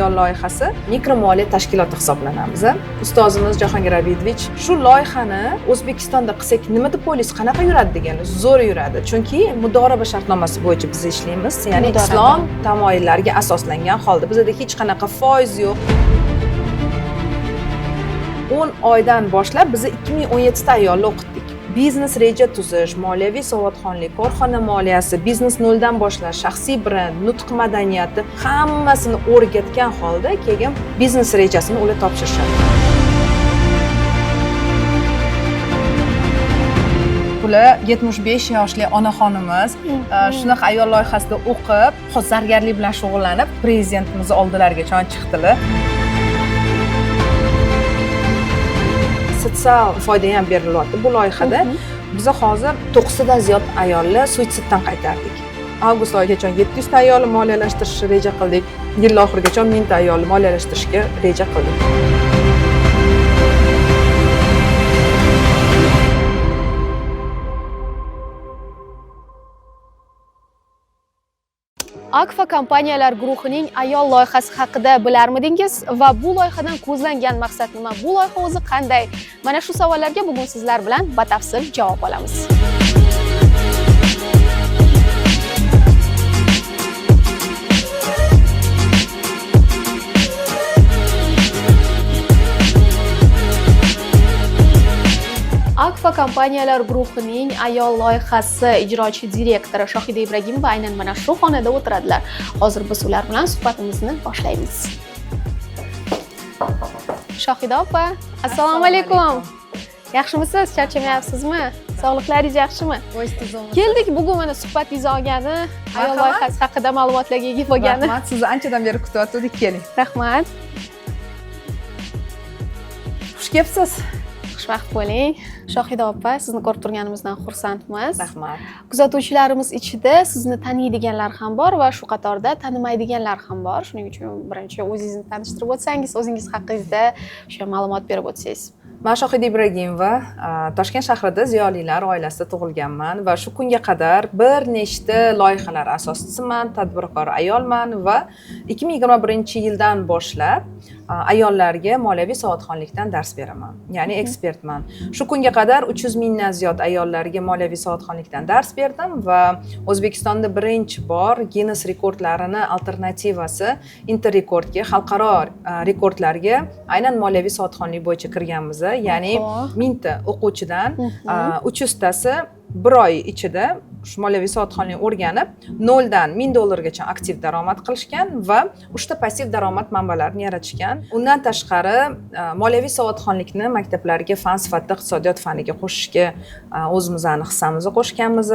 ayol loyihasi mikromoliya tashkiloti hisoblanamiz. Ustozimiz Jahongir Abidovich shu loyihani O'zbekistonda qilsak nima deb o'ylaysiz, qanaqa yuradi degan. Zo'r yuradi. Chunki mudoraba shartnomasi bo'yicha biz ishlaymiz. Ya'ni islom tamoyillariga asoslangan holda bizda hech qanaqa foiz yo'q. 10 oydan boshlab biz 2017 ta ayolni o'qitdik. Biznes reja tuzish, moliyaviy savodxonlik, korxona moliyasi, biznes noldan boshlash, shaxsiy brend, nutq madaniyati hammasini o'rgatgan holda keyin biznes rejasini ular topshirishadi. Bular 75 yoshli onaxonimiz shunaqa ayol loyihasida o'qib, hozir zargarlik bilan shug'ullanib, prezidentimiz oldilariga chiqdilar. Sotsial foyda ham berilyapti bu loyihada. Biz hozir 9 dan ziyod ayolni suitsiddan qaytardik. Avgust oyigacha 700 ta ayolni moliyalashtirishni reja qildik. Yil oxirigacha 1000 ta ayolni moliyalashtirishga reja qildik. Akfa kompaniyalar guruhining ayol loyihasi haqida bilarmidingiz va bu loyihadan ko'zlangan maqsad nima? Bu loyiha o'zi qanday? Mana shu savollarga bugun sizlar bilan batafsil javob olamiz. Akfa kompaniyalar guruhining ayol loyihasi ijrochi direktori Shohida Ibragimova aynan mana shu xonada o'tiradilar. Hozir biz ular bilan suhbatimizni boshlaymiz. Shohida opa, assalomu alaykum. Yaxshimisiz? Charchamayapsizmi? Sog'liqlaringiz yaxshimi? Keldik bugun mana suhbatingizni olgani, ayol loyihasi haqida ma'lumotlarga ega bo'lgani. Rahmat, sizni anchadan beri kutayotgandik, keling. Rahmat. Xush kelibsiz. Xushvaqt bo'ling. Shohida opa, sizni ko'rib turganimizdan xursandmiz. Rahmat. Kuzatuvchilarimiz ichida sizni taniydiganlar ham bor va shu qatorda tanimaydiganlar ham bor. Shuning uchun birinchi o'zingizni tanishtirib o'tsangiz, o'zingiz haqingizda o'sha ma'lumot berib o'tsangiz. Men Shohida Ibragimova, Toshkent shahrida ziyolilar oilasida tug'ilganman va shu kunga qadar bir nechta loyihalar asoschisiman, tadbirkor ayolman va 2021-yildan boshlab ayollarga moliyaviy savodxonlikdan dars beraman. Ya'ni ekspertman. Shu kunga qadar 300 mingdan ziyod ayollarga moliyaviy savodxonlikdan dars berdim va O'zbekistonda birinchi bor Guinness rekordlarini alternativasi Interrekordga, xalqaro rekordlarga aynan moliyaviy savodxonlik bo'yicha kirganmiz. Ya'ni 1000 ta o'quvchidan 300 tasi bir oy ichida shu moliyaviy savodxonlikni o'rganib, 0 dan $1000 gacha aktiv daromad qilishgan va 3 ta passiv daromad manbalarini yaratishgan. Undan tashqari moliyaviy savodxonlikni maktablarga fan sifatida iqtisodiyot faniga qo'shishga o'zimizning hissamizni qo'shganmiz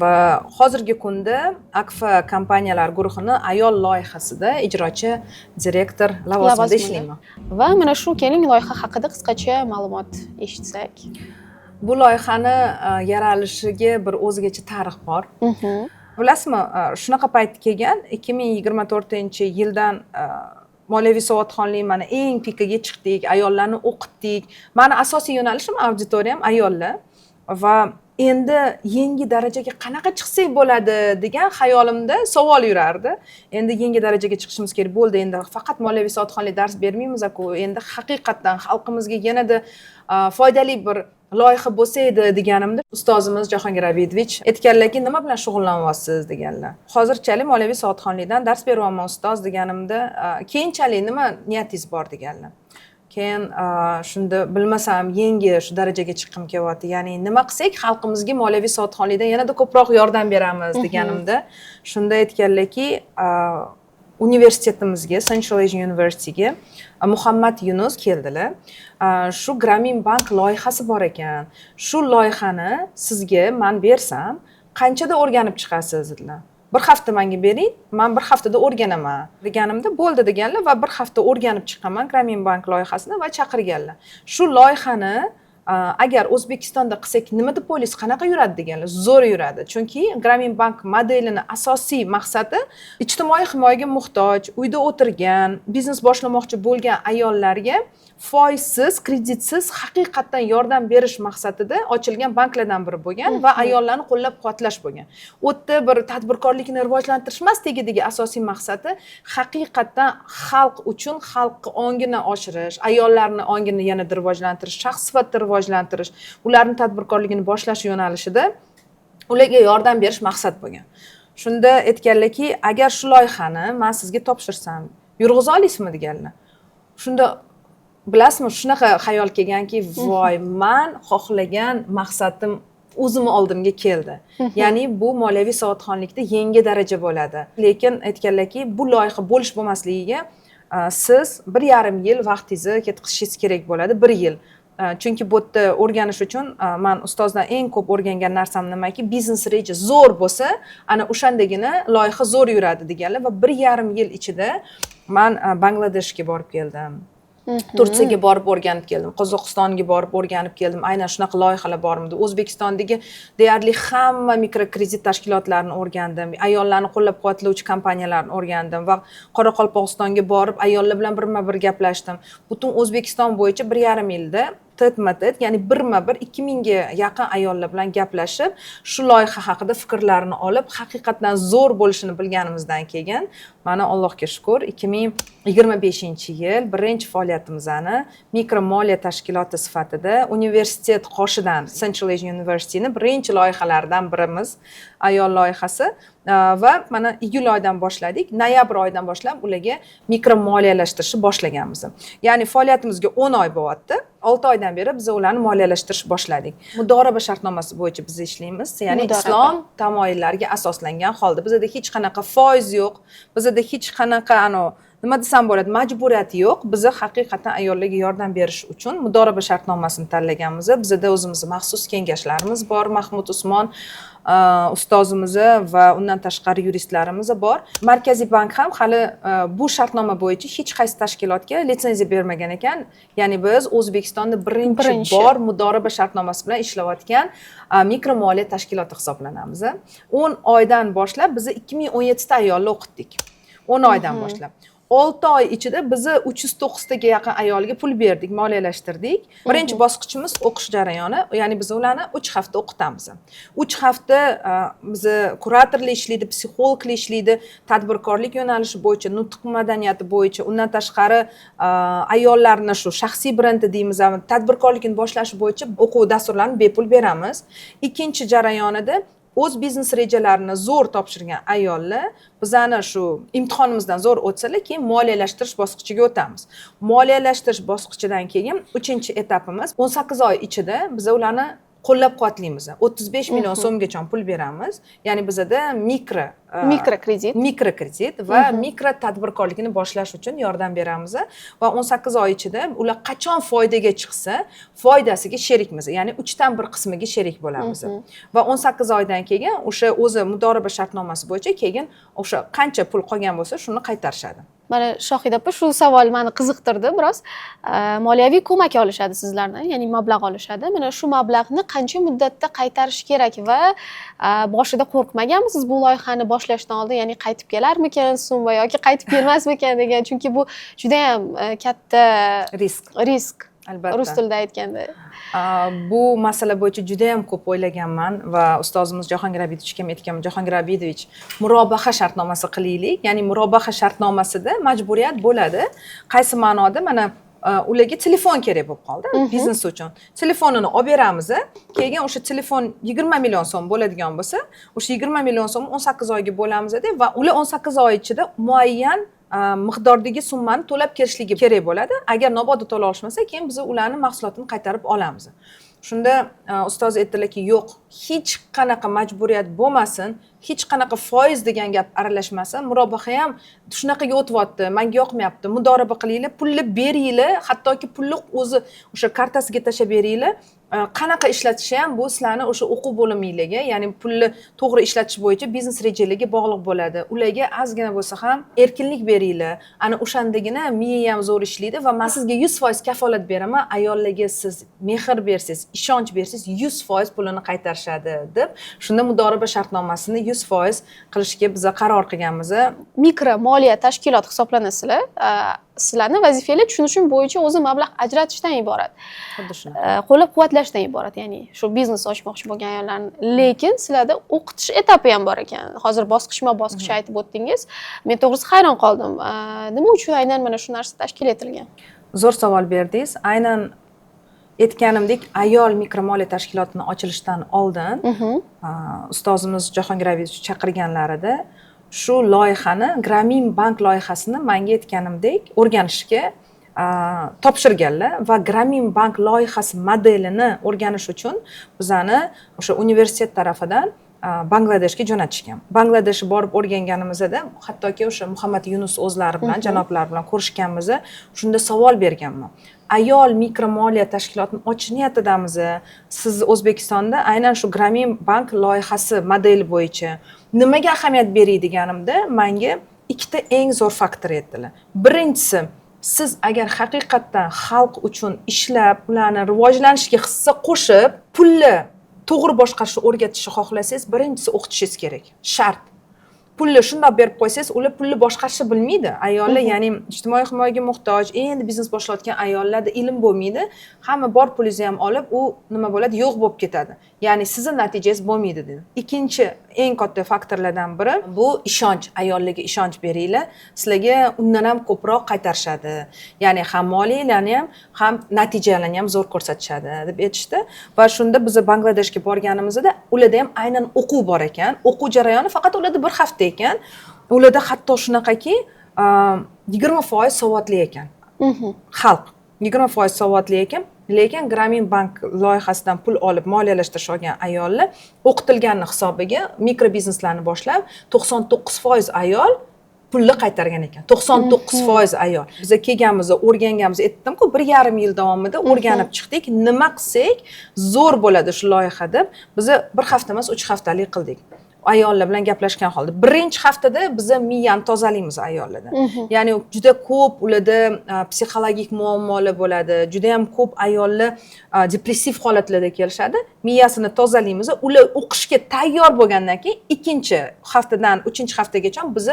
va hozirgi kunda Akfa kompaniyalar guruhining ayol loyihasida ijrochi direktor lavozimida ishlayman. Va mana shu keling loyiha haqida qisqacha ma'lumot eshitsak. Bu loyihani yaralishiga bir o'zgacha tarix bor. Bilasizmi, shunaqa payt kelgan 2024-yildan moliyaviy savodxonlik mana eng pikaga chiqdik, ayollarni o'qitdik. Meni asosiy yo'nalishim auditoriyam ayollar va endi yangi darajaga qanaqa chiqsak bo'ladi degan xayolimda savol yurardi. Endi yangi darajaga chiqishimiz kerak bo'ldi. Endi faqat moliyaviy savodxonlik dars bermaymiz-ku. Endi haqiqatan xalqimizga yanada foydali bir loyiha bo'lsa edi deganimda ustozimiz Jahongir Abidovich aytganlarki, nima bilan shug'ullanyapsiz deganlar. Hozirchalik moliyaviy savodxonlikdan dars beryapman ustoz deganimda, keyinchalik nima niyatingiz bor deganlar. Keyin shunda bilmasam yangi shu darajaga chiqqim kelyapti. Ya'ni nima qilsak xalqimizga moliyaviy savodxonlikdan yanada ko'proq yordam beramiz deganimda, shunda aytganlarki, universitetimizga, Central Asian University'ga Muhammad Yunus keldilar. Shu Grameen Bank loyihasi bor ekan. Shu loyihani sizga men bersam, qanchada o'rganib chiqasiz dedilar. Bir hafta menga bering, men bir haftada o'rganaman deganimda bo'ldi deganlar va bir hafta o'rganib chiqaman Grameen Bank loyihasini va chaqirganlar. Shu loyihani agar O'zbekistonda qilsak nima deb o'ylaysiz, qanaqa yuradi deganlar? Zo'r yuradi. Chunki Grameen Bank modelini asosiy maqsadi ijtimoiy himoyaga muhtoj, uyda o'tirgan, biznes boshlamoqchi bo'lgan ayollarga foizsiz, kreditsiz haqiqatdan yordam berish maqsadida ochilgan banklardan biri bo'lgan va ayollarni qo'llab-quvvatlash bo'lgan. U yerda bir tadbirkorlikni rivojlantirish emas, tegidagi asosiy maqsadi haqiqatdan xalq uchun xalqning ongini oshirish, ayollarning ongini yanada rivojlantirish, shaxs sifatida rivojlantirish, ularning tadbirkorligini boshlash yo'nalishida ularga yordam berish maqsad bo'lgan. Shunda aytganlarki, agar shu loyihani men sizga topshirsam, yurg'iza olasizmi deganlar. Shunda bilasizmi, shunaqa xayol kelganki, voy, men xohlagan maqsadim o'zimni oldimga keldi. Ya'ni bu moliyaviy savodxonlikda yangi daraja bo'ladi. Lekin aytganlarki, bu loyiha bo'lish bo'lmasligiga siz 1,5 yil vaqtingizni ketkazishingiz kerak bo'ladi, 1 yil. Chunki bu yerda o'rganish uchun men ustozdan eng ko'p o'rgangan narsam nimaki, biznes reja zo'r bo'lsa, ana o'shandagina loyiha zo'r yuradi deganlar va 1,5 yil ichida men Bangladeshga borib keldim. Turkiyaga borib o'rganib keldim, Qozog'istonga borib o'rganib keldim. Aynan shunaqa loyihalar bormidi. O'zbekistondagi deyarli hamma mikrokredit tashkilotlarini o'rgandim, ayollarni qo'llab-quvvatlovchi kompaniyalarni o'rgandim va Qoraqalpog'istonga borib ayollar bilan birma-bir gaplashdim. Butun O'zbekiston bo'yicha 1,5 yilda tetma-tet, ya'ni birma-bir 2000 ga yaqin ayollar bilan gaplashib, shu loyiha haqida fikrlarini olib, haqiqatdan zo'r bo'lishini bilganimizdan keyin, mana Allohga shukr, 2025-yil birinchi faoliyatimizni mikro moliya tashkiloti sifatida universitet qoshidan Central Asian University'ning birinchi loyihalaridan birimiz ayol loyihasi va mana iyul oyidan boshladik, noyabr oyidan boshlab ularga mikro moliyalashtirishni boshlaganmiz. Ya'ni faoliyatimizga 10 oy bo'lyapti. 6 oydan beri biz ularni moliyalashtirishni boshladik. Mudoraba shartnomasi bo'yicha biz ishlaymiz, ya'ni islom tamoyillariga asoslangan holda. Bizda hech qanaqa foiz yo'q, bizda hech qanaqa nima desam bo'ladi, majburiyati yo'q. Biz haqiqatan ayollarga yordam berish uchun mudoraba shartnomasini tanlaganmiz. Bizda o'zimiz maxsus kengashlarimiz bor, Mahmud Usmon ustozimiz va undan tashqari yuristlarimiz bor. Markaziy bank ham hali bu shartnoma bo'yicha hech qaysi tashkilotga litsenziya bermagan ekan. Ya'ni biz O'zbekistonda birinchi bor mudoraba shartnomasi bilan ishlayotgan mikro moliya tashkiloti hisoblanamiz. 10 oydan boshlab biz 2017 ta ayolni o'qitdik. 10 oydan boshlab. 6 oy ichida biz 309 taga yaqin ayolga pul berdik, moliyalashtirdik. Birinchi bosqichimiz o'qish jarayoni, ya'ni biz ularni 3 hafta o'qitamiz. 3 hafta biz kuratorlar ishlaydi, psixologlar ishlaydi, tadbirkorlik yo'nalishi bo'yicha, nutq madaniyati bo'yicha, undan tashqari ayollarni shu shaxsiy brendi deymiz, tadbirkorlikni boshlash bo'yicha o'quv dasturlarini bepul beramiz. Ikkinchi jarayonida o'z biznes rejalarini zo'r topshirgan ayollar bizani shu imtihonimizdan zo'r o'tsalar, keyin moliyalashtirish bosqichiga o'tamiz. Moliyalashtirish bosqichidan keyin 3-etapimiz 18 oy ichida biz ularni qo'llab-quvvatlaymiz. 35 million so'mgacha pul beramiz. Ya'ni bizda mikrokredit va mikro tadbirkorlikni boshlash uchun yordam beramiz va 18 oy ichida ular qachon foydaga chiqsa, foydasiga sherikmiz. Ya'ni 3dan 1 qismiga sherik bo'lamiz. Va 18 oydan keyin o'sha o'zi mudoraba shartnomasi bo'yicha keyin o'sha qancha pul qolgan bo'lsa, shuni qaytarishadi. Mana Shohida opa, shu savol meni qiziqtirdi biroz. Moliyaviy ko'mak olishadi sizlardan, ya'ni mablag' olishadi. Mana shu mablag'ni qancha muddatda qaytarish kerak va boshida qo'rqmaganmisiz bu loyihani boshlashdan oldin, ya'ni qaytib kelarmikan summa yoki qaytib kelmasmikan degan, chunki bu juda ham katta risk. Albatta. Rus tilida aytganda. Bu masala bo'yicha juda ham ko'p o'ylaganman va ustozimiz Jahongir Abidovich ham aytganman, Jahongir Abidovich, murobaha shartnomasi qilaylik. Ya'ni murobaha shartnomasida majburiyat bo'ladi. Qaysi ma'noda? Mana ularga telefon kerak bo'lib qoldi biznes uchun. Telefonini olib beramiz, keyin o'sha telefon 20 million so'm bo'ladigan bo'lsa, o'sha 20 million so'm 18 oyga bo'lamiz va ular 18 oy ichida muayyan miqdordagi summani to'lab kelishligi kerak bo'ladi. Agar nobodda to'la olishmasa, keyin biz ularni mahsulotini qaytarib olamiz. Shunda ustoz aytdilarki, yo'q, hech qanaqa majburiyat bo'lmasin, hech qanaqa foiz degan gap aralashmasin, murobaha ham shunaqaga o'tyapti, menga yoqmayapti, mudoraba qilinglar, pulni beringlar, hattoki pulni o'zi o'sha kartasiga tashlab beringlar. qanaqa ishlatishi ham bu sizlarni o'sha o'quv bo'liminglarga, ya'ni pulni to'g'ri ishlatish bo'yicha biznes rejalariga bog'liq bo'ladi. Ularga ozgina bo'lsa ham erkinlik beringlar. Ana o'shandagina miya ham zo'r ishlaydi va men sizga 100% kafolat beraman, ayollarga siz mehr bersangiz, ishonch bersangiz 100% pulini qaytarishadi deb, shunda mudoriba shartnomasini 100% qilishga biz qaror qilganmiz. Mikro moliya tashkiloti hisoblanasizlar. Sizlarni vazifangiz tushunishim bo'yicha o'zi mablag' ajratishdan iborat. Xuddi shuni. Qo'llab-quvvatlashdan iborat, ya'ni shu biznes ochmoqchi bo'lgan ayollarni. Lekin sizlarda o'qitish etapi ham bor ekan. Hozir bosqichma-bosqich aytib o'tdingiz. Men to'g'risi hayron qoldim. Nima uchun aynan mana shu narsa tashkil etilgan? Zo'r savol berdingiz. Aynan aytganimdek, ayol mikromoliya tashkilotining ochilishidan oldin ustozimiz Jahongir Avidovich chaqirganlarida shu loyihani, Grameen bank loyihasini menga aytganimdek o'rganishga topshirganlar va Grameen bank loyihasi modelini o'rganish uchun bizani o'sha universitet tarafidan Bangladeshga jo'natishgan. Bangladeshga borib o'rganganimizda hattoki o'sha Muhammad Yunus o'zlari bilan, janoblar bilan ko'rishganmiz. Shunda savol berganman. Ayol mikromoliya tashkilotini ochish niyatidamiz. Siz O'zbekistonda aynan shu Grameen bank loyihasi modeli bo'yicha nimaga ahamiyat beradiganimda menga ikkita eng zo'r faktor aytdilar. Birinchisi, siz agar haqiqatdan xalq uchun ishlab, ularni rivojlanishiga hissa qo'shib, pulni to'g'ri boshqarishni o'rgatishni xohlasangiz, birinchisi o'qitishingiz kerak. Shart. Pulni shundoq berib qo'ysangiz, ular pulni boshqarishni bilmaydi. Ayollar, ya'ni ijtimoiy himoyaga muhtoj, endi biznes boshlayotgan ayollarda ilm bo'lmaydi. Hamma bor pulingizni ham olib, u nima bo'ladi, yo'q bo'lib ketadi. Ya'ni sizning natijangiz bo'lmaydi dedi. Ikkinchi eng katta faktorlardan biri bu ishonch. Ayollarga ishonch beringlar. Sizlarga undan ham ko'proq qaytarishadi. Ya'ni ham moliyalarni ham natijalarni ham zo'r ko'rsatishadi deb aytishdi. Va shunda biz Bangladeshga borganimizda ularda ham aynan o'quv bor ekan. O'quv jarayoni faqat ularda bir hafta ekan. Ularda hatto shunaqaki 20% savodli ekan. Xalq 20% savodli ekan. Lekin Grameen bank loyihasidan pul olib moliyalashtirish olgan ayollar o'qitilganning hisobiga mikrobizneslarni boshlab 99% ayol pulni qaytargan ekan. 99% ayol. Biz kelganmiz, o'rganganmiz, aytdim-ku, 1,5 yil davomida o'rganib chiqdik. Nima qilsak zo'r bo'ladi shu loyiha deb biz bir hafta emas, 3 haftalik qildik. Ayollar bilan gaplashgan holda. Birinchi haftada biz miyani tozalaymiz ayollardan. Ya'ni juda ko'p ularda psixologik muammolar bo'ladi. Juda ham ko'p ayollar depressiv holatlarda kelishadi. Miyasini tozalaymiz. Ular o'qishga tayyor bo'lgandan keyin ikkinchi haftadan 3-haftagacha biz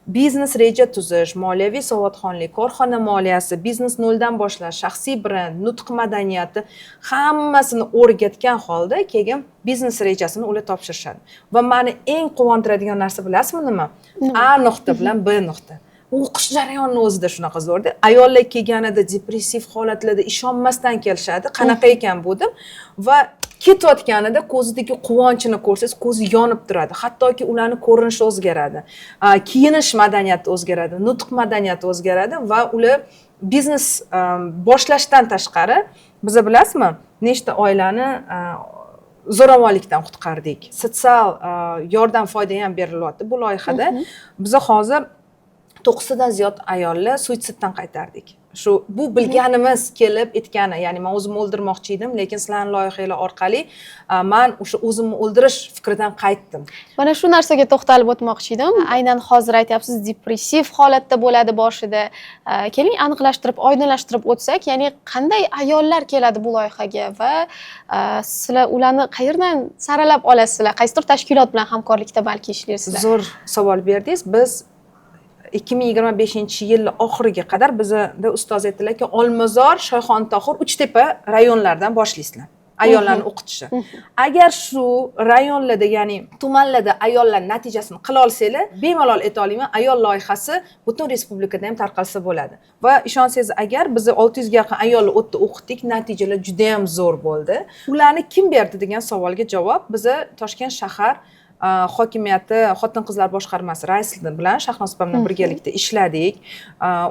biznes reja tuzish, moliyaviy savodxonlik, korxona moliyasi, biznes noldan boshlash, shaxsiy brend, nutq madaniyati hammasini o'rgatgan holda keyin biznes rejasini ular topshirishadi. Va meni eng quvontiradigan narsa bilasizmi nima? A nuqta bilan B nuqta. O'qish jarayonining o'zida shunaqa zo'rda. Ayollar kelganida depressiv holatlarda ishonmasdan kelishadi. Qanaqa ekan bu deb va ketayotganida ko'zidagi quvonchini ko'rsangiz, ko'zi yonib turadi. Hattoki ularning ko'rinishi o'zgaradi. Kiyinish madaniyati o'zgaradi, nutq madaniyati o'zgaradi va ular biznes boshlashdan tashqari, biz bilasizmi, nechta oilani zo'ravonlikdan qutqardik. Sotsial yordam foyda ham berilyapti bu loyihada. Biz hozir 9 dan ziyod ayollar suitsiddan qaytardik. Shu bu bilganimiz kelib aytgani, ya'ni men o'zimni o'ldirmoqchi edim, lekin sizlarning loyihalar orqali men o'sha o'zimni o'ldirish fikridan qaytdim. Mana shu narsaga to'xtalib o'tmoqchi edim. Aynan hozir aytyapsiz, depressiv holatda bo'ladi boshida. Keling aniqlashtirib, oydinlashtirib o'tsak, ya'ni qanday ayollar keladi bu loyihaga va sizlar ularni qayerdan saralab olasizlar? Qaysidir tashkilot bilan hamkorlikda balki ishlaysizlar? Zo'r savol berdingiz. Biz 2025-yil oxiriga qadar bizda ustoz aytdilarki, Olmazor, Shoyxontohur, Uchtepa rayonlaridan boshlaysizlar ayollarni o'qitishni. Agar shu rayonlarda, ya'ni tumanlarda ayollar natijasini qila olsanglar, bemalol ayta olaman, ayol loyihasi butun respublikada ham tarqalsa bo'ladi. Va ishonsangiz agar biz 600 ga yaqin ayolni o'tda o'qitdik, natijalar juda ham zo'r bo'ldi. Ularni kim berdi degan savolga javob biz Toshkent shahar hokimiyati xotin-qizlar boshqarmasi raisi bilan Shahnoz opa bilan birgalikda ishladik.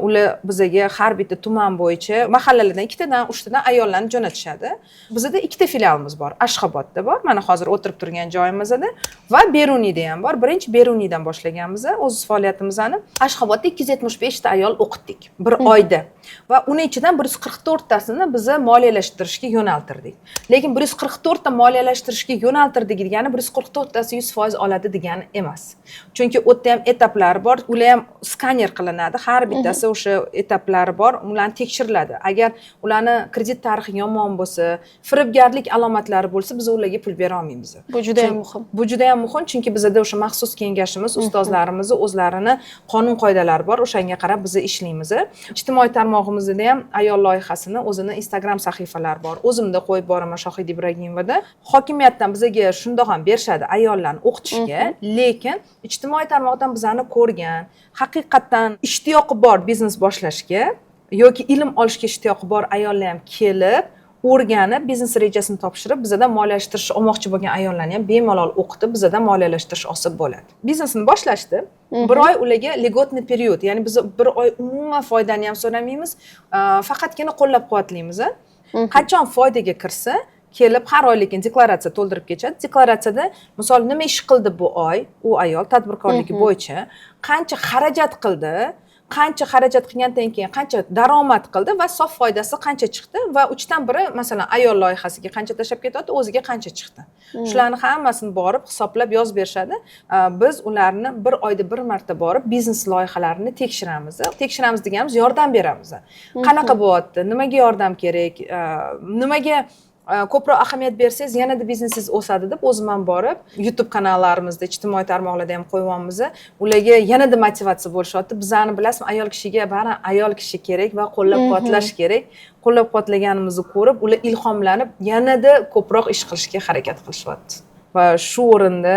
Ular bizga har bitta tuman bo'yicha mahallalardan 2 tadan 3 tadan ayollarni jo'natishadi. Bizda 2 ta filialimiz bor. Ashxobodda bor, mana hozir o'tirib turgan joyimizda va Beruniyda ham bor. Birinchi Beruniydan boshlaganmiz o'z faoliyatimizni. Ashxobodda 275 ta ayol o'qitdik bir oyda. Va uning ichidan 144 tasini biz moliyalashtirishga yo'naltirdik. Lekin 144 ta moliyalashtirishga yo'naltirdik degani 144 tasi 100% oladi degani emas. Chunki u yerda ham etaplari bor, ular ham skaner qilinadi. Har bittasi o'sha etaplari bor, ularni tekshiriladi. Agar ularni kredit tarixi yomon bo'lsa, firibgarlik alomatlari bo'lsa, biz ularga pul bera olmaymiz. Bu juda ham muhim. Bu juda ham muhim, chunki bizda o'sha maxsus kengashimiz, ustozlarimiz o'zlarining qonun qoidalari bor, o'shanga qarab biz ishlaymiz. Ijtimoiy tarmog'imizda ham ayol loyihasini o'zini Instagram sahifalari bor. O'zimda qo'yib boraman Shohid Ibragimova. Hokimiyatdan bizga shundoq ham berishadi ayollarni o'qitishga, lekin ijtimoiy tarmoqdan bizani ko'rgan, haqiqatan ishtiyoqi bor biznes boshlashga yoki ilm olishga ishtiyoqi bor ayollar ham kelib, o'rganib, biznes rejasini topshirib, bizadan moliyalashtirish olmoqchi bo'lgan ayollarni ham bemalol o'qitib, bizadan moliyalashtirish osib bo'ladi. Biznesini boshlashdi. Bir oy ularga lьготный period, ya'ni biz bir oy umuman foydani ham so'ramaymiz, faqatgina qo'llab-quvvatlaymiz. Qachon foydaga kirsa, kelib har oylikni deklaratsiya to'ldirib ketadi. Deklaratsiyada misol nima ish qildi bu oy, u ayol tadbirkorligi bo'yicha qancha xarajat qildi, qancha xarajat qilgandan keyin qancha daromad qildi va sof foydasi qancha chiqdi va 3dan biri masalan ayol loyihasiga qancha tashlab ketyapti, o'ziga qancha chiqdi. Shularni hammasini borib hisoblab yozib berishadi. Biz ularni bir oyda bir marta borib biznes loyihalarini tekshiramiz. Tekshiramiz deganimiz yordam beramiz. Qanaqa bo'lyapti, nimaga yordam kerak, nimaga ko'proq ahamiyat bersangiz yanada biznesingiz o'sadi deb o'zim ham borib YouTube kanallarimizda, ijtimoiy tarmoqlarda ham qo'yyapmiz. Ularga yanada motivatsiya bo'lishyapti. Bizlarni bilasizmi, ayol kishiga bari ayol kishi kerak va qo'llab-quvvatlash kerak. Qo'llab-quvvatlaganimizni ko'rib, ular ilhomlanib yanada ko'proq ish qilishga harakat qilishyapti. Va shu o'rinda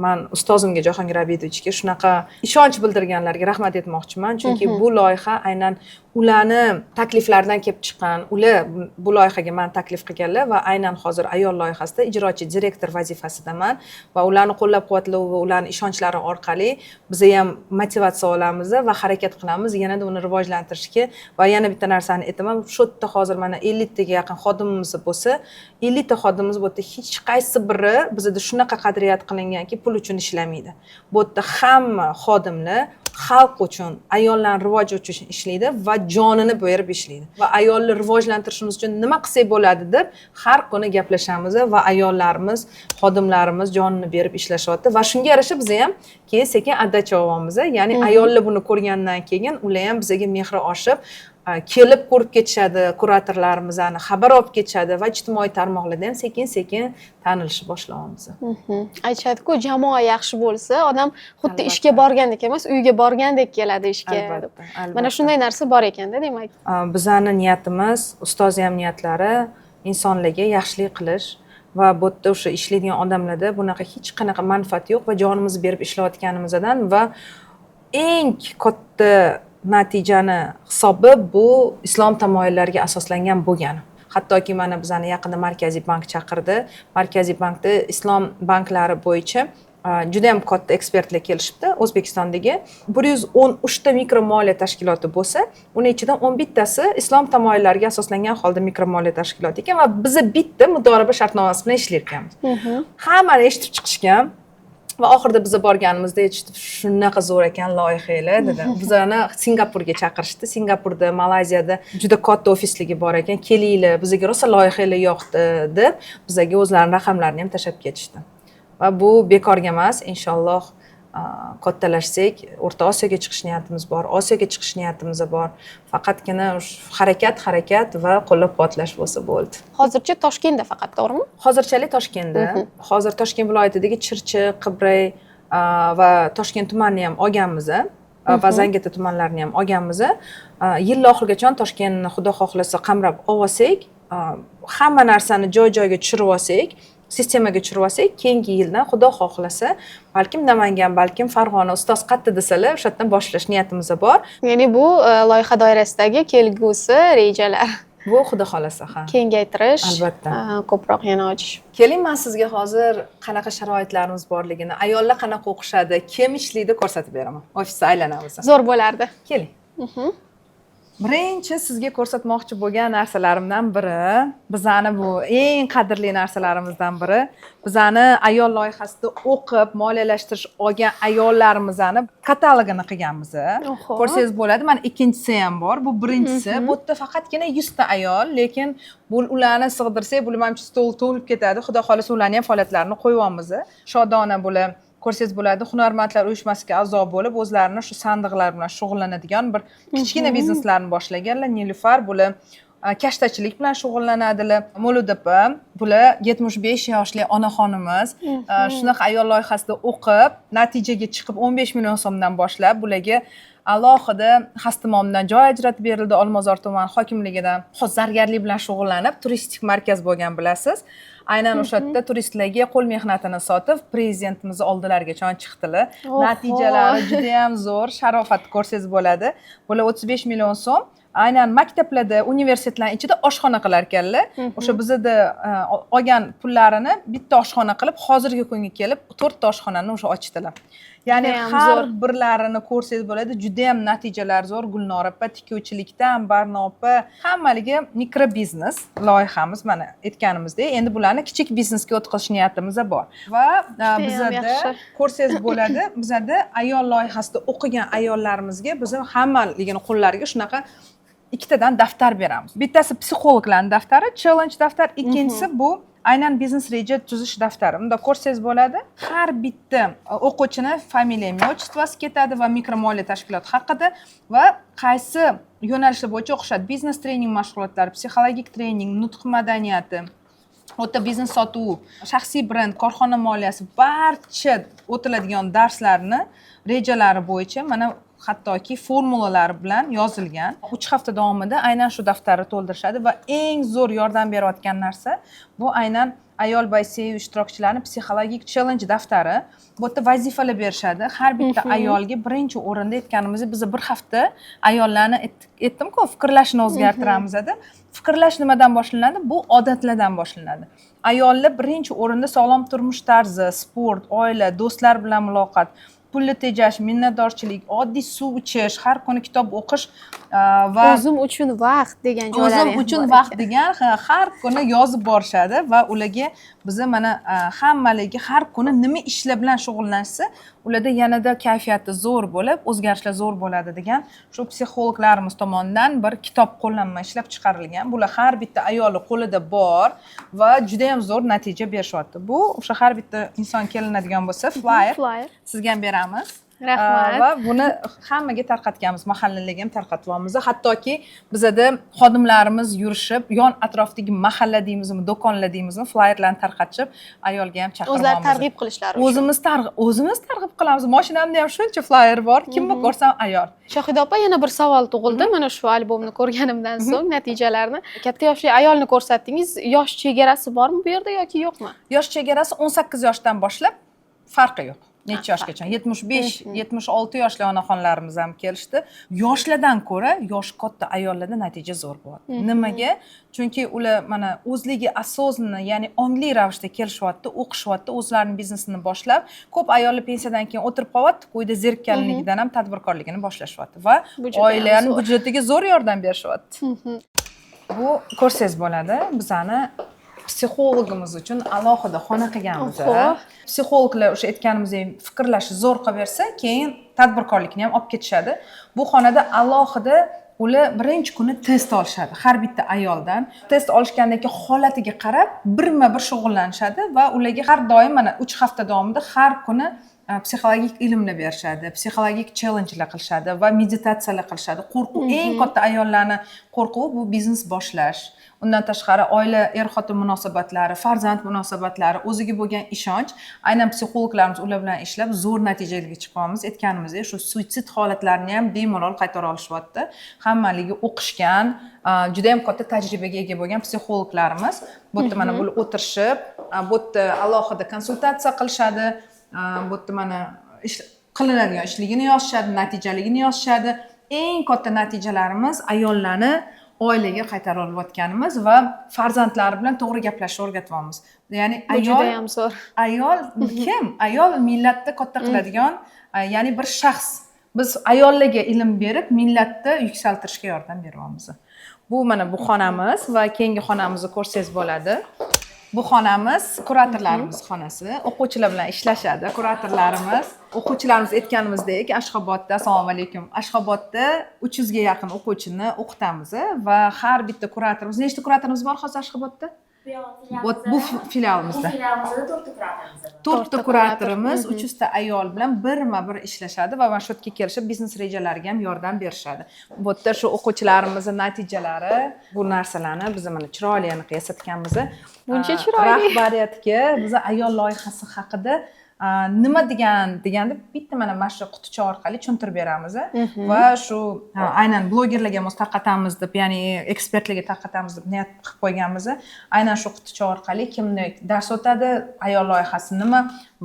men ustozimga Jahongir Abidovichga shunaqa ishonch bildirganlarga rahmat aytmoqchiman, chunki bu loyiha aynan ularni takliflaridan kelib chiqqan. Ular bu loyihaga men taklif qilganlar va aynan hozir ayol loyihasida ijrochi direktor vazifasidaman va ularni qo'llab-quvvatlash va ularning ishonchlari orqali biz ham motivatsiya olamiz va harakat qilamiz yanada uni rivojlantirishga. Va yana bitta narsani aytaman, shu yerda hozir mana 50 taga yaqin xodimimiz bo'lsa, 50 ta xodimimiz bu yerda hech qaysi biri bizda shunaqa qadriyat qilinganki, pul uchun ishlamaydi. Bu yerda hamma xodimlar xalq uchun, ayollarning rivoji uchun ishlaydi va jonini berib ishlaydi. Va ayolni rivojlantirishimiz uchun nima qilsak bo'ladi deb har kuni gaplashamiz va ayollarimiz, xodimlarimiz jonini berib ishlashyapti va shunga yarasha biz ham keyin sekin addacha olyapmiz. Ya'ni ayollar buni ko'rgandan keyin ular ham bizga mehri oshib, kelib ko'rib ketishadi, kuratorlarimizni xabar olib ketishadi va ijtimoiy tarmoqlarda ham sekin-sekin tanilishni boshlayapmiz. Aytishadi-ku, jamoa yaxshi bo'lsa, odam xuddi ishga borgandek emas, uyga borgandek keladi ishga. Albatta. Mana shunday narsa bor ekanda, demak. Bizning niyatimiz, ustozni ham niyatlari insonlarga yaxshilik qilish va bu yerda o'sha ishlaydigan odamlarda bunaqa hech qanaqa manfaat yo'q va jonimizni berib ishlayotganimizdan va eng katta natijani hisobi bu islom tamoyillariga asoslangan bo'lgani. Hattoki mana bizani yaqinda Markaziy bank chaqirdi. Markaziy bankda islom banklari bo'yicha juda ham katta ekspertlar kelishibdi O'zbekistondagi 113 ta mikromoliya tashkiloti bo'lsa, uning ichidan 11 tasi islom tamoyillariga asoslangan holda mikromoliya tashkiloti ekan va biz bitta mudoraba shartnomasi bilan ishlar ekanmiz. Hammani eshitib chiqishgan. Va oxirida biz borganimizda aytishdi, shunaqa zo'r ekan loyihalar dedi. Bizani Singapurga chaqirishdi. Singapurda, Malayziyada juda katta ofisligi bor ekan. Kelinglar, bizga rosa loyihalar yoqdi deb bizga o'zlarining raqamlarini ham tashlab ketishdi. Va bu bekorga emas, inshaalloh kattalashsak, O'rta Osiyoga chiqish niyatimiz bor, Osiyoga chiqish niyatimiz bor. Faqatgina harakat va qo'llab-quvvatlash bo'lsa bo'ldi. Hozircha Toshkentda faqat, to'g'rimi? Hozirchalik Toshkentda. Hozir Toshkent viloyatidagi Chirchiq, Qibray va Toshkent tumanini ham olganmiz va Zangioта tumanlarini ham olganmiz. Yil oxirigacha Toshkentni xudo xohlasa qamrab olsak, hamma narsani joy-joyiga tushirib olsak, sistemaga tushirib olsak, keyingi yildan xudo xohlasa, balkim Namangan, balkim Farg'ona ustoz qayerda desalar, o'sha yerdan boshlash niyatimiz bor. Ya'ni bu loyiha doirasidagi kelgusi rejalar. Bu xudo xolasa ha. Kengaytirish, Albatta. ko'proq yana ochish. Keling, men sizga hozir qanaqa sharoitlarimiz borligini, ayollar qanaqa o'qishadi, kim ishlaydi ko'rsatib beraman. Ofisda aylanamiz. Zo'r bo'lardi. Keling. Birinchi sizga ko'rsatmoqchi bo'lgan narsalarimdan biri, bizani bu eng qadrli narsalarimizdan biri, bizani ayol loyihasida o'qib, moliyalashtirish olgan ayollarimizni katalogini qilganmiz. Ko'rsangiz bo'ladi, mana ikkinchisi ham bor. Bu birinchisi. Bu yerda faqatgina 100 ta ayol, lekin bu ularni sig'dirsak, bu menimcha stol to'lib ketadi. Xudo xolasa ularning ham faoliyatlarini qo'yamiz. Shodona bo'lib ko'rsangiz bo'ladi, hunarmandlar uyushmasiga a'zo bo'lib, o'zlarini shu sandiqlar bilan shug'ullanadigan bir kichkina bizneslarni boshlaganlar. Nilufar bular kashtachilik bilan shug'ullanadilar. Moludipa bular 75 yoshli onaxonimiz. Shunaqa ayol loyihasida o'qib, natijaga chiqib 15 million so'mdan boshlab bularga alohida Xastimomdan joy ajratib berildi, Olmazor tuman hokimligidan. Zargarlik bilan shug'ullanib, turistik markaz bo'lgan bilasiz. Aynan o'sha yerda turistlarga qo'l mehnatini sotib, prezidentimiz oldilariga chiqdilar. Natijalari juda ham zo'r, sharofat ko'rsangiz bo'ladi. Bular 35 million so'm. Aynan maktablarda, universitetlarning ichida oshxona qilar ekanlar. O'sha bizda olgan pullarini bitta oshxona qilib, hozirgi kunga kelib 4 ta oshxonani o'sha ochdilar. Ya'ni har birlarini ko'rsangiz bo'ladi, juda ham natijalar zo'r. Gulnora opa tikuvchilikdan, Barnopa hammaligi mikrobiznes loyihamiz mana aytganimizdek, endi bularni kichik biznesga o'tkazish niyatimiz bor. Va bizda ko'rsangiz bo'ladi, bizda ayol loyihasida o'qigan ayollarimizga biz hammaligini qo'llariga shunaqa ikkitadan daftar beramiz. Bittasi psixologlarning daftari, challenge daftar, ikkinchisi bu aynan biznes reja tuzish daftari. Bunda ko'rsangiz bo'ladi, har bitta o'quvchini familiya, imyo, otchествоsi ketadi va mikromoliya tashkiloti haqida va qaysi yo'nalishlar bo'yicha o'qishadi. Biznes trening mashg'ulotlari, psixologik trening, nutq madaniyati, o'ta biznes sotuv, shaxsiy brend, korxona moliyasi, barcha o'tiladigan darslarni rejalari bo'yicha mana hattoki formulalar bilan yozilgan. 3 hafta davomida aynan shu daftarni to'ldirishadi va eng zo'r yordam berayotgan narsa bu aynan ayol bayseyu ishtirokchilarining psixologik challenge daftari. Bu yerda vazifalar berishadi. Har bitta ayolga birinchi o'rinda aytganimiz biz bir hafta ayollarni aytdim-ku, fikrlashni o'zgartiramiz dedi. Fikrlash nimadan boshlanadi? Bu odatlardan boshlanadi. Ayollar birinchi o'rinda sog'lom turmush tarzi, sport, oila, do'stlar bilan muloqot, pulni tejash, minnatdorchilik, oddiy suv ichish, har kuni kitob o'qish va o'zim uchun vaqt degan joylari. O'zim uchun vaqt degan har kuni yozib borishadi va ularga biza mana hammaligi har kuni nima ishlar bilan shug'ullansa, ularda yanada kayfiyati zo'r bo'lib, o'zgarishlar zo'r bo'ladi degan shu psixologlarimiz tomonidan bir kitob qo'llanma ishlab chiqarilgan. Bular har bitta ayoli qo'lida bor va juda ham zo'r natija berishyapti. Bu o'sha har bitta inson kelinadigan bo'lsa, flyer sizga ham beramiz. Rahmat. Va buni hammaga tarqatganmiz, mahallalarga ham tarqatyapmiz. Hattoki bizda xodimlarimiz yurishib, yon atrofdagi mahalla deymizmi, do'konlar deymizmi, flyerlarni tarqatib, ayolga ham chaqiramiz. O'zlari targ'ib qilishlari uchun. O'zimiz targ'ib qilamiz. Mashinamda ham shuncha flyer bor, kimni ko'rsam ayol. Shohida opa, yana bir savol tug'ildi. Mana shu albomni ko'rganimdan so'ng natijalarni. Katta yoshli ayolni ko'rsatdingiz. Yosh chegarasi bormi bu yerda yoki yo'qmi? Yosh chegarasi 18 yoshdan boshlab farqi yo'q. Necha yoshgacha? 75-76 yoshli onaxonlarimiz ham kelishdi. Yoshlardan ko'ra yosh katta ayollarda natija zo'r bo'ladi. Nimaga? Chunki ular mana o'zligi asosini, ya'ni ongli ravishda kelishyapti, o'qishyapti, o'zlarining biznesini boshlab, ko'p ayollar pensiyadan keyin o'tirib qolyapti, uyda zerikkanligidan ham tadbirkorligini boshlashyapti va oilaning budjetiga zo'r yordam berishyapti. Bu ko'rsangiz bo'ladi, bizani psixologimiz uchun alohida xona qilganmiz. Psixologlar o'sha aytganimizdek fikrlashni zo'r qilib bersa, keyin tadbirkorlikni ham olib ketishadi. Bu xonada alohida ular birinchi kuni test olishadi har bitta ayoldan. Test olishgandagi holatiga qarab birma-bir shug'ullanishadi va ularga har doim mana 3 hafta davomida har kuni psixologik ilmni berishadi, psixologik challengelar qilishadi va meditatsiyalar qilishadi. Qo'rquv eng katta ayollarning qo'rquvi bu biznes boshlash. Undan tashqari oila, er-xotin munosabatlari, farzand munosabatlari, o'ziga bo'lgan ishonch. Aynan psixologlarimiz ular bilan ishlab zo'r natijalarga chiqamiz. Aytganimizdek, shu suitsid holatlarini ham bemalol qaytara olishyapti. Hammaligi o'qishgan, juda ham katta tajribaga ega bo'lgan psixologlarimiz. Bu yerda mana bu o'tirishib, bu yerda alohida konsultatsiya qilishadi. Bu yerda mana qilinadigan ishligini yozishadi, natijaligini yozishadi. Eng katta natijalarimiz ayollarni oilaga qaytarib olayotganimiz va farzandlari bilan to'g'ri gaplashishni o'rgatyapmiz. Ya'ni juda ham zo'r. Ayol kim? Ayol millatni katta qiladigan, ya'ni bir shaxs. Biz ayollarga ilm berib, millatni yuksaltirishga yordam beryapmiz. Bu mana bu xonamiz va keyingi xonamizni ko'rsangiz bo'ladi. Bu xonamiz kuratorlarimiz xonasi. O'quvchilar bilan ishlashadi kuratorlarimiz. O'quvchilarimiz aytganimizdek, Ashxobodda, assalomu alaykum. Ashxobodda 300 ga yaqin o'quvchini o'qitamiz va har bitta kuratorimiz, nechta kuratorimiz bor hozir Ashxobodda? Bu filialimizda. Bu filialimizda 4 ta kuratorimiz bor. 4 ta kuratorimiz 300 ta ayol bilan birma-bir ishlashadi va mana shu yerga kelishib biznes rejalariga ham yordam berishadi. Bu yerda shu o'quvchilarimizning natijalari, bu narsalarni biz mana chiroyli aniq yasatganmiz. Buncha chiroyli. Rahbariyatga biz ayol loyihasi haqida nima deganda bitta mana shu quticha orqali tushuntirib beramiz va shu aynan blogerlarga ham tarqatamiz deb, ya'ni ekspertlarga tarqatamiz deb niyat qilib qo'yganmiz. Aynan shu quticha orqali kimni dars o'tadi, ayol loyihasi nima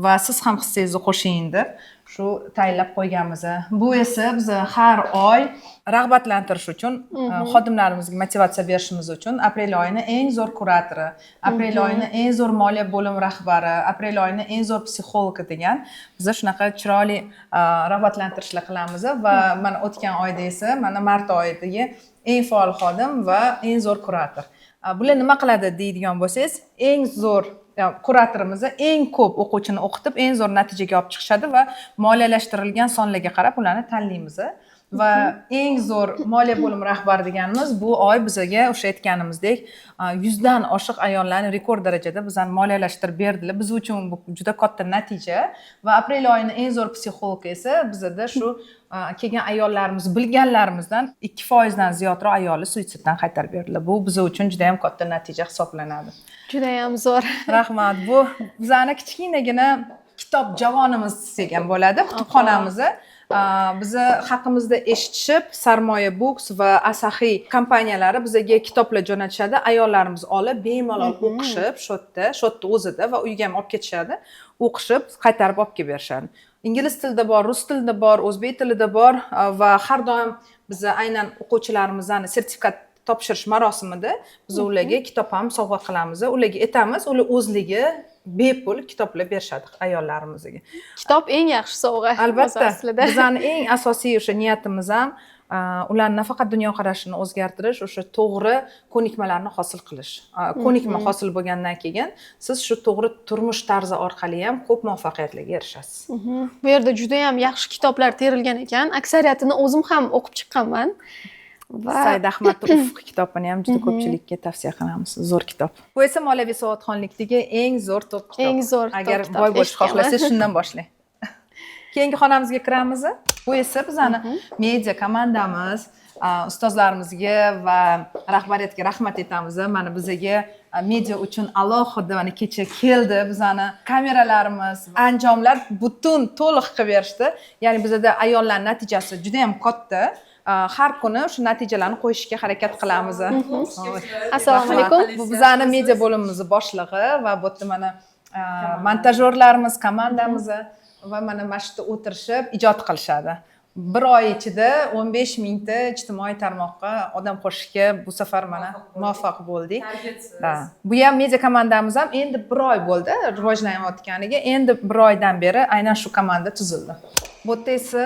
va siz ham hissangizni qo'shing deb shu tayinlab qo'yganmiz. Bu esa biz har oy rag'batlantirish uchun, xodimlarimizga motivatsiya berishimiz uchun aprel oyini eng zo'r kuratori, aprel oyini eng zo'r moliya bo'limi rahbari, aprel oyini eng zo'r psixologi degan biz shunaqa chiroyli rag'batlantirishlar qilamiz va mana o'tgan oyda esa mana mart oyidagi eng faol xodim va eng zo'r kurator. Bular nima qiladi deydigan bo'lsangiz, eng zo'r kuratorimiz eng ko'p o'quvchini o'qitib, eng zo'r natijaga olib chiqishadi va moliyalashtirilgan sonlarga qarab ularni tanlaymiz. Va eng zo'r moliya bo'limi rahbari deganimiz bu oy bizga o'sha aytganimizdek 100 dan oshiq ayollarni rekord darajada bizani moliyalashtirib berdilar. Biz uchun bu juda katta natija va aprel oyini eng zo'r psixolog esa bizda shu kelgan ayollarimiz bilganlarimizdan 2% dan ziyodroq ayolni suitsiddan qaytarib berdilar. Bu biz uchun juda ham katta natija hisoblanadi. Juda ham zo'r. Rahmat. Bu bizani kichkinagina kitob javonimiz degan bo'ladi, kutubxonamiz. Bizni haqimizda eshitishib, Sarmoya Books va Asahi kompaniyalari bizga kitoblar jo'natishadi. Ayollarimiz olib, bemalol o'qishib, shu yerda o'zida va uyga ham olib ketishadi. O'qishib, qaytarib olib kelib berishadi. Ingliz tilida bor, rus tilida bor, o'zbek tilida bor va har doim biz aynan o'quvchilarimizning sertifikat topshirish marosimida biz ularga kitob ham sovg'a qilamiz. Ularga aytamiz, ular o'zligi bepul kitoblar berishadi ayollarimizga. Kitob eng yaxshi sovg'a. Albatta, bizning eng asosiy o'sha niyatimiz ham ularning nafaqat dunyoqarashini o'zgartirish, o'sha to'g'ri ko'nikmalarni hosil qilish. Ko'nikma hosil bo'lgandan keyin siz shu to'g'ri turmush tarzi orqali ham ko'p muvaffaqiyatlarga erishasiz. Bu yerda juda ham yaxshi kitoblar terilgan ekan. Aksariyatini o'zim ham o'qib chiqqanman. Said Ahmadov Ufq kitobini ham juda ko'pchilikka tavsiya qilamiz. Zo'r kitob. Bu esa moliyaviy savodxonlikdagi eng zo'r top kitob. Eng zo'r top Agar boy bo'lishni xohlasangiz, shundan boshlang. Keyingi xonamizga kiramiz. Bu esa bizning media komandamiz, ustozlarimizga va rahbariyatga rahmat aytamiz. Mana bizga media uchun alohida mana kecha keldi, bizning kameralarimiz, anjomlar butun to'liq qilib berishdi. Ya'ni bizda ayollar natijasi juda ham katta. Har kuni shu natijalarni qo'yishga harakat qilamiz. Assalomu alaykum. Bu bizning media bo'limimiz boshlig'i va bu yerda mana montajyorlarimiz, komandamiz va mana yerda o'tirishib ijod qilishadi. Bir oy ichida 15 mingta ijtimoiy tarmoqqa odam qo'shishga bu safar mana muvaffaq bo'ldik. Bu ham media komandamiz ham endi bir oy bo'ldi rivojlanayotganiga. Endi bir oydan beri aynan shu komanda tuzildi. Bu yerda esa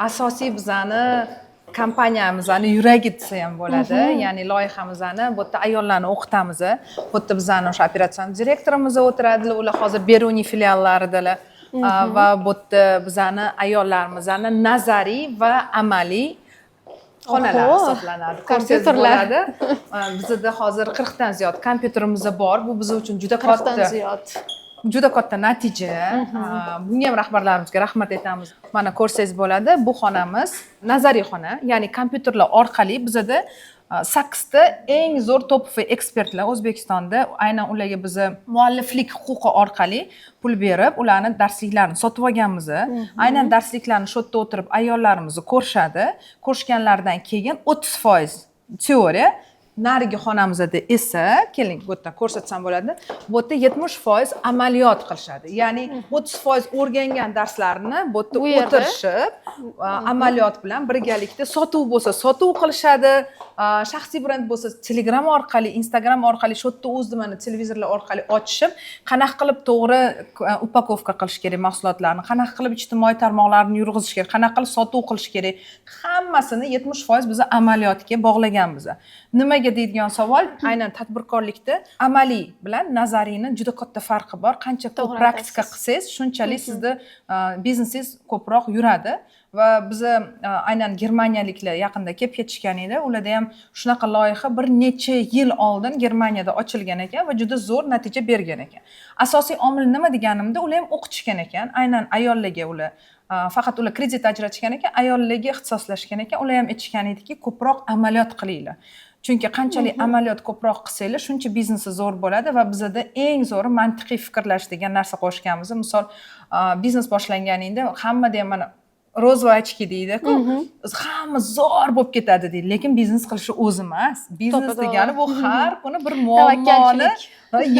asosiy bizning kompaniyamizni yuragi desa ham bo'ladi. Ya'ni loyihamizni bu yerda ayollarni o'qitamiz. Bu yerda bizning o'sha operatsiyon direktorimiz o'tiradilar. Ular hozir Beruniy filiallaridalar. Va bu yerda bizning ayollarimizni nazariy va amaliy xonalar hisoblanadi. Kompyuterlar. Bizda hozir 40 dan ziyod kompyuterimiz bor. Bu biz uchun juda katta. 40 dan ziyod. Juda katta natija. Bunga ham rahbarlarimizga rahmat aytamiz. Mana ko'rsangiz bo'ladi, bu xonamiz nazariy xona, ya'ni kompyuterlar orqali bizda 8 ta eng zo'r topoviy ekspertlar O'zbekistonda aynan ularga biz mualliflik huquqi orqali pul berib, ularning darsliklarini sotib olganmiz. Aynan darsliklarni shu yerda o'tirib ayollarimiz ko'rishadi. Ko'rishganlaridan keyin 30% teoriya, narigi xonamizda esa keling bu yerdan ko'rsatsam bo'ladi. Bu yerda 70% amaliyot qilishadi. Ya'ni 30% o'rgangan darslarini bu yerda o'tirishib, amaliyot bilan birgalikda sotuv bo'lsa sotuv qilishadi. Shaxsiy brend bo'lsa Telegram orqali, Instagram orqali, shu yerda o'z mana televizorlar orqali ochishib, qanaqa qilib to'g'ri upakovka qilish kerak mahsulotlarni, qanaqa qilib ijtimoiy tarmoqlarni yurg'izish kerak, qanaqa qilib sotuv qilish kerak, hammasini 70% biz amaliyotga bog'laganmiz. Nimaga deydigan savol, aynan tadbirkorlikda amaliy bilan nazariyning juda katta farqi bor. Qancha ko'p praktika qilsangiz, shunchalik sizni biznesingiz ko'proq yuradi. Va biz aynan germaniyaliklar yaqinda kelib ketishgan edi. Ularda ham shunaqa loyiha bir necha yil oldin Germaniyada ochilgan ekan va juda zo'r natija bergan ekan. Asosiy omil nima deganimda, ular ham o'qitishgan ekan. Aynan ayollarga ular faqat ular kredit ajratishgan ekan, ayollarga ixtisoslashgan ekan. Ular ham aytishgan ediki, ko'proq amaliyot qilinglar. Chunki qanchalik amaliyot ko'proq qilsanglar, shuncha biznesi zo'r bo'ladi va bizda eng zo'ri mantiqiy fikrlash degan narsa qo'shganmiz. Misol, biznes boshlanganingda hammada ham mana rozvoyachki deydi-ku, hamma zo'r bo'lib ketadi deydi, lekin biznes qilish o'zi emas. Biznes degani bu har kuni bir muammoni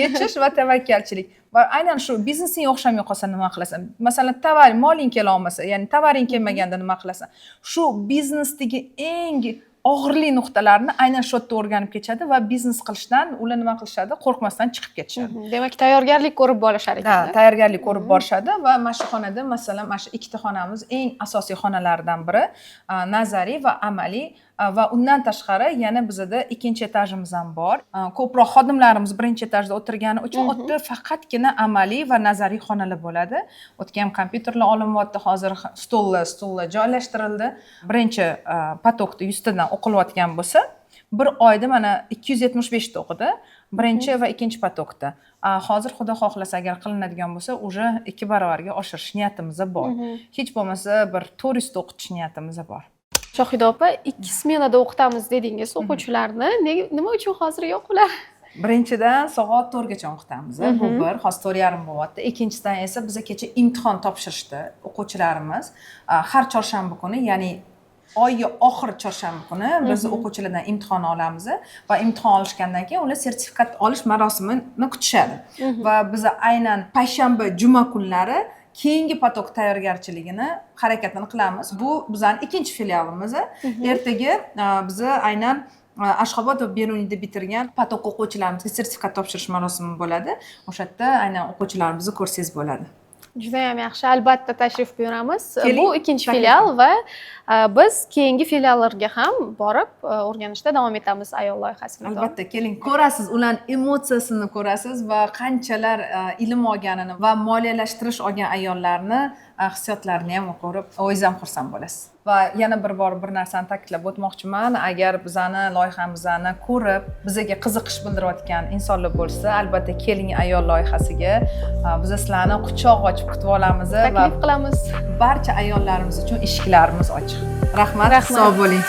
yechish va tavakkalchilik. Va aynan shu biznesing o'xshamay qolsa nima qilasan? Masalan, tovar moling kela olmasa, ya'ni tovaring kelmaganda nima qilasan? Shu biznesdagi eng og'irli nuqtalarni aynan shu yerda o'rganib ketishadi va biznes qilishdan ular nima qilishadi? Qo'rqmasdan chiqib ketishadi. Demak, tayyorgarlik ko'rib borishar ekan. Ha, tayyorgarlik ko'rib borishadi va mana shu xonada, masalan, mana shu ikkita xonamiz eng asosiy xonalardan biri, nazariy va amaliy. Va undan tashqari yana bizda ikkinchi etajimiz ham bor. Ko'proq xodimlarimiz birinchi etajda o'tirgani uchun o'tda faqatgina amaliy va nazariy xonalar bo'ladi. O'tga ham kompyuterlar olinyapti, hozir stullar joylashtirildi. Birinchi potokda 100 tadan o'qilayotgan bo'lsa, bir oyda mana 275 ta o'qidi. Birinchi va ikkinchi potokda. Hozir xudo xohlasa agar qilinadigan bo'lsa, уже 2 barobarga oshirish niyatimiz bor. Hech bo'lmasa bir 400 ta o'qitish niyatimiz bor. Shohida opa, 2 smenada o'qitamiz dedingiz o'quvchilarni. Nima uchun hozir yo'q ular? Birinchidan soat 4 gacha o'qitamiz. Bu bir, hozir 4:30 bo'lyapti. Ikkinchidan esa biz kecha imtihon topshirishdi o'quvchilarimiz. Har chorshanba kuni, ya'ni oyga oxir chorshanba kuni biz o'quvchilardan imtihon olamiz va imtihon olishgandan keyin ular sertifikat olish marosimini kutishadi. Va biz aynan payshanba, juma kunlari keyingi potok tayyorgarchiligini harakatini qilamiz. Bu bizning ikkinchi filialimiz. Ertaga biz aynan Ashxobod va Beruniyda bitirgan potok o'quvchilarimizga sertifikat topshirish marosimi bo'ladi. O'sha yerda aynan o'quvchilarimizni ko'rsangiz bo'ladi. Juda ham yaxshi, albatta tashrif buyuramiz. Bu ikkinchi filial va biz keyingi filiallarga ham borib o'rganishda davom etamiz ayol loyihasini. Albatta, keling, ko'rasiz, ularning emotsiyasini ko'rasiz va qanchalar ilm olganini va moliyalashtirish olgan ayollarni hissiyotlarini ham ko'rib, o'zingiz ham xursand bo'lasiz. Va yana bir narsani ta'kidlab o'tmoqchiman. Agar bizani loyihamizni ko'rib, bizga qiziqish bildirayotgan insonlar bo'lsa, albatta keling ayol loyihasiga. Biz sizlarni quchoq ochib kutib olamiz va taklif qilamiz. Barcha ayollarimiz uchun eshiklarimiz ochiq. Rahmat, sog' bo'ling.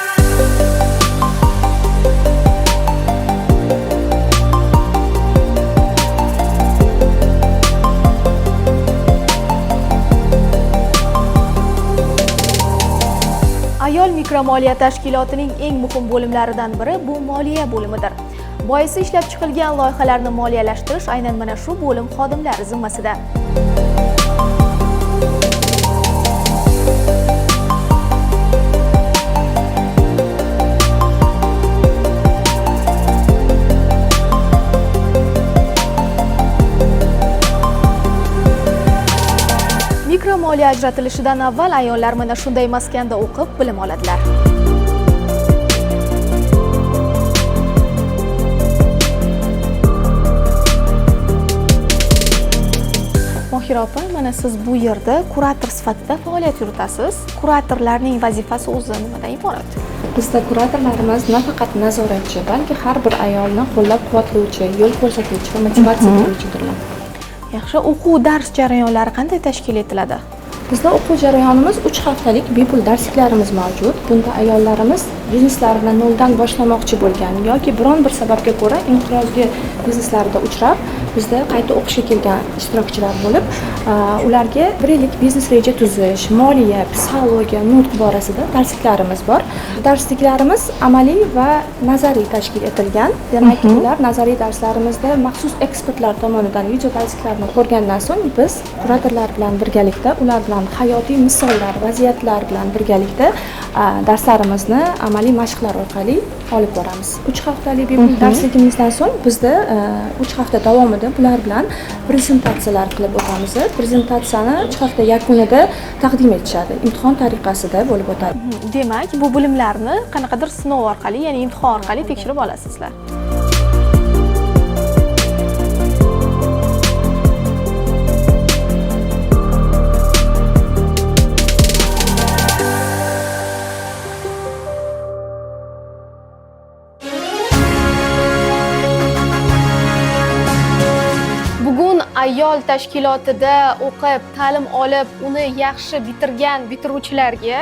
Ayol mikromoliya tashkilotining eng muhim bo'limlaridan biri bu moliya bo'limidir. Boisi ishlab chiqilgan loyihalarni moliyalashtirish aynan mana shu bo'lim xodimlari zimmasida. Mikromoliya ajratilishidan avval ayollar mana shunday maskanda o'qib, bilim oladilar. Mohira opa, mana siz bu yerda kurator sifatida faoliyat yuritasiz. Kuratorlarning vazifasi o'zi nimadan iborat? Bizda kuratorlarimiz nafaqat nazoratchi, balki har bir ayolni qo'llab-quvvatlovchi, yo'l ko'rsatuvchi va motivatsiya beruvchidirlar. Yaxshi, o'quv dars jarayonlari qanday tashkil etiladi? Bizda o'quv jarayonimiz 3 haftalik bepul darsliklarimiz mavjud. Bunda ayollarimiz bizneslarini noldan boshlamoqchi bo'lgan yoki biron bir sababga ko'ra inqirozga bizneslarida uchrab, bizda qayta o'qishga kelgan ishtirokchilar bo'lib, ularga bir yillik biznes reja tuzish, moliya, psixologiya, nutq borasida darsliklarimiz bor. Darsliklarimiz amaliy va nazariy tashkil etilgan. Demak, ular nazariy darslarimizda maxsus ekspertlar tomonidan video darsliklarni ko'rgandan so'ng biz kuratorlar bilan birgalikda ular bilan hayotiy misollar, vaziyatlar bilan birgalikda darslarimizni amaliy mashqlar orqali olib boramiz. 3 haftalik bepul darsligimizdan so'ng bizda 3 hafta davomida bular bilan prezentatsiyalar qilib o'tamiz. Prezentatsiyani 3 hafta yakunida taqdim etishadi. Imtihon tariqasida bo'lib o'tadi. Demak, bu bilimlarni qanaqadir sinov orqali, ya'ni imtihon orqali tekshirib olasizlar. Ayol tashkilotida o'qib, ta'lim olib, uni yaxshi bitirgan bitiruvchilarga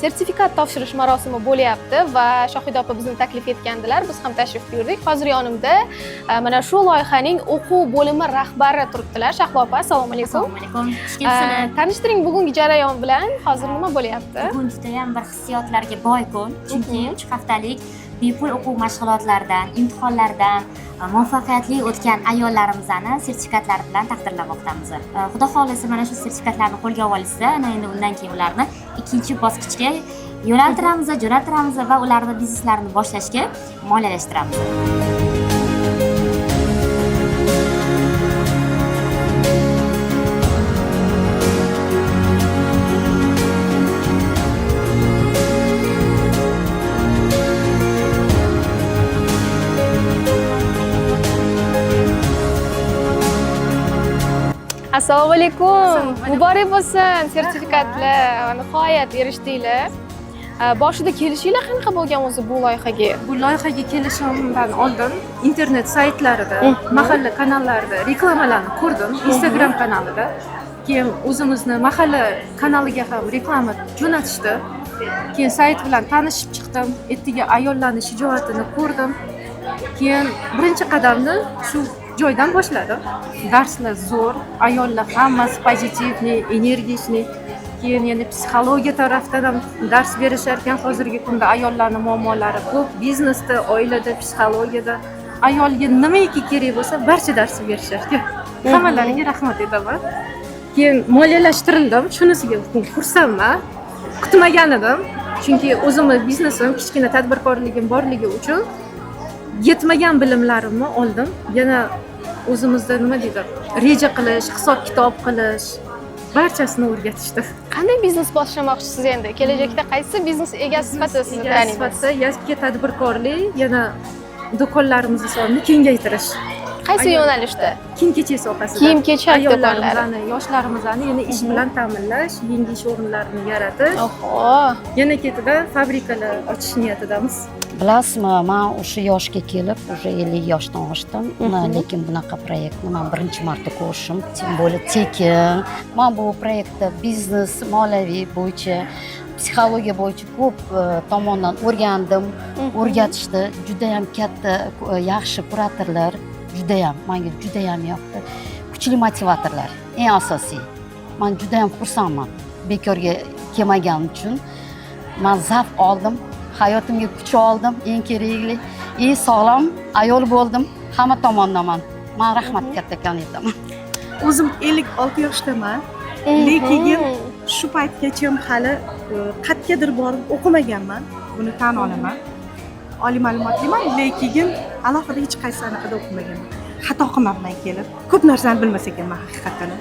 sertifikat topshirish marosimi bo'lyapti va Shohida opa bizni taklif etgandilar. Biz ham tashrif buyurdik. Hozir yonimda mana shu loyihaning o'quv bo'limi rahbari turibdilar. Shahlo opa, assalomu alaykum. Assalomu alaykum. Xush kelibsizlar. Tanishtiring bugungi jarayon bilan. Hozir nima bo'lyapti? Bugun juda ham bir hissiyotlarga boy kun. Chunki 3 haftalik bepul o'quv mashg'ulotlaridan, imtihonlardan muvaffaqiyatli o'tgan ayollarimizni sertifikatlari bilan taqdirlamoqdamiz. Xudo xolisa mana shu sertifikatlarni qo'lga olishsa, endi undan keyin ularni ikkinchi bosqichga jo'naltiramiz va ularni bizneslarini boshlashga moliyalashtiramiz. Assalomu alaykum. Muborak bo'lsin sertifikatlar. Nihoyat erishdinglar. Boshida kelishinglar qanaqa bo'lgan o'zi bu loyihaga? Bu loyihaga kelishimdan oldin internet saytlarida, mahalla kanallarida reklamalarni ko'rdim, Instagram kanalida. Keyin o'zimizni mahalla kanaliga ham reklama jo'natishdi. Keyin sayt bilan tanishib chiqdim. Ertaga ayollarning shijoatini ko'rdim. Keyin birinchi qadamni shu joydan boshladim. Darslar zo'r, ayollar hammasi pozitivniy, energichniy. Keyin yana psixologiya tarafdan ham dars berishar ekan. Hozirgi kunda ayollarning muammolari ko'p, biznesda, oilada, psixologiyada. Ayolga nimaiki kerak bo'lsa, barcha dars berishar ekan. Hammalariga rahmat aytaman. Keyin moliyalashtirildim. Shunisiga xursandman. Kutmagan edim. Chunki o'zimning biznesim, kichkina tadbirkorligim borligi uchun yetmagan bilimlarimni oldim. Yana o'zimizda nima deydi? Reja qilish, hisob-kitob qilish, barchasini o'rgatishdi. Qanday biznes boshlamoqchisiz endi? Kelajakda qaysi biznes egasi sifatida sizni taniymiz? Sifatida yakka tadbirkorlik, yana do'konlarimizni sonini kengaytirish. Qaysi yo'nalishda? Kiyim-kechak sohasida. Kiyim-kechak do'konlari. Ayollarimizni, yoshlarimizni yana ish bilan ta'minlash, yangi ish o'rinlarini yaratish. Oho. Yana ketida fabrikalar ochish niyatidamiz. Bilasizmi, men o'sha yoshga kelib, уже 50 yoshdan oshdim. Lekin bunaqa proyektni men birinchi marta ko'rishim, tем более tekin. Men bu proyektda biznes, moliyaviy bo'yicha, psixologiya bo'yicha ko'p tomondan o'rgandim, o'rgatishdi. Juda ham katta, yaxshi kuratorlar, juda ham menga juda ham yoqdi. Kuchli motivatorlar, eng asosiy. Men juda ham xursandman bekorga kelmaganim uchun. Men zavq oldim. Hayotimga kuch oldim, eng kerakli, sog'lom ayol bo'ldim, hamma tomondan. Men rahmat kattakon aytaman. O'zim 56 yoshdaman, lekin shu paytgacha hali qayergadir borib o'qimaganman, buni tan olaman. Oliy ma'lumotliman, lekin alohida hech qaysi sanaqada o'qimaganman. Xato qilmabman kelib. Ko'p narsani bilmas ekanman haqiqatan.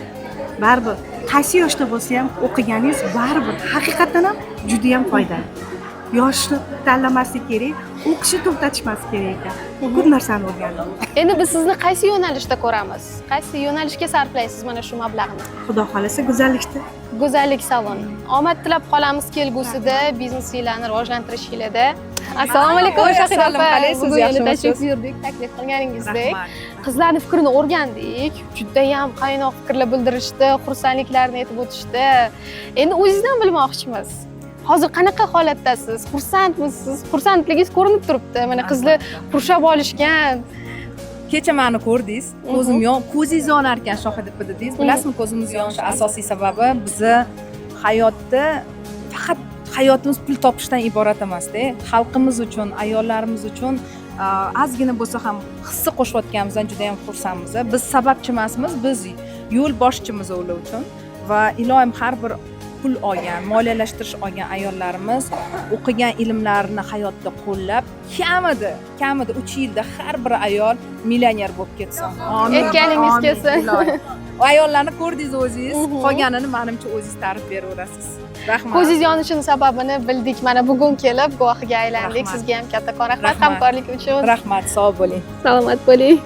Baribir qaysi yoshda bo'lsa ham o'qiganingiz baribir haqiqatan ham juda ham foydali. Yoshni tanlamaslik kerak, o'qishni to'xtatishmaslik kerak ekan. Ko'p narsani o'rgandim. Endi biz sizni qaysi yo'nalishda ko'ramiz? Qaysi yo'nalishga sarflaysiz mana shu mablag'ni? Xudo xolasa go'zallikda. Go'zallik saloni. Omad tilab qolamiz kelgusida biznesinglarni rivojlantirishinglarda. Assalomu alaykum Voy, Shahida assalom, opa. qalaysiz, Bugun yana yaxshimisiz? tashrif buyurdik, taklif qilganingizdek. Rahmat. Qizlarning fikrini o'rgandik. Judayam qaynoq fikrlar bildirishdi, xursandliklarini aytib o'tishdi. Endi o'zingizdan bilmoqchimiz. Hozir qanaqa holatdasiz? Xursandmisiz? Xursandligingiz ko'rinib turibdi. Mana qizlar qurshab olishgan. Kecha meni ko'rdingiz, ko'zim ko'zingiz yonar ekan Shohida opa dedingiz. Bilasizmi, ko'zimiz yonishi asosiy sababi bizni hayotda faqat hayotimiz pul topishdan iborat emasda, xalqimiz uchun, ayollarimiz uchun ozgina bo'lsa ham hissa qo'shayotganimizdan juda ham xursandmiz. Biz sababchi emasmiz, biz yo'l boshchimiz ular uchun va iloyim har bir pul olgan, moliyalashtirish olgan ayollarimiz o'qigan ilmlarini hayotda qo'llab, kamida 3 yilda har bir ayol millioner bo'lib ketsin. Amin. Aytganingiz kelsin. Ayollarni ko'rdingiz o'zingiz, qolganini menimcha o'zingiz ta'rif beraverasiz. Rahmat. Ko'zingiz yonishining sababini bildik. Mana bugun kelib guvohiga aylandik. Rahmat. Sizga ham kattakon rahmat Rahmat. hamkorlik uchun. Rahmat, sog' bo'ling. Salomat bo'ling.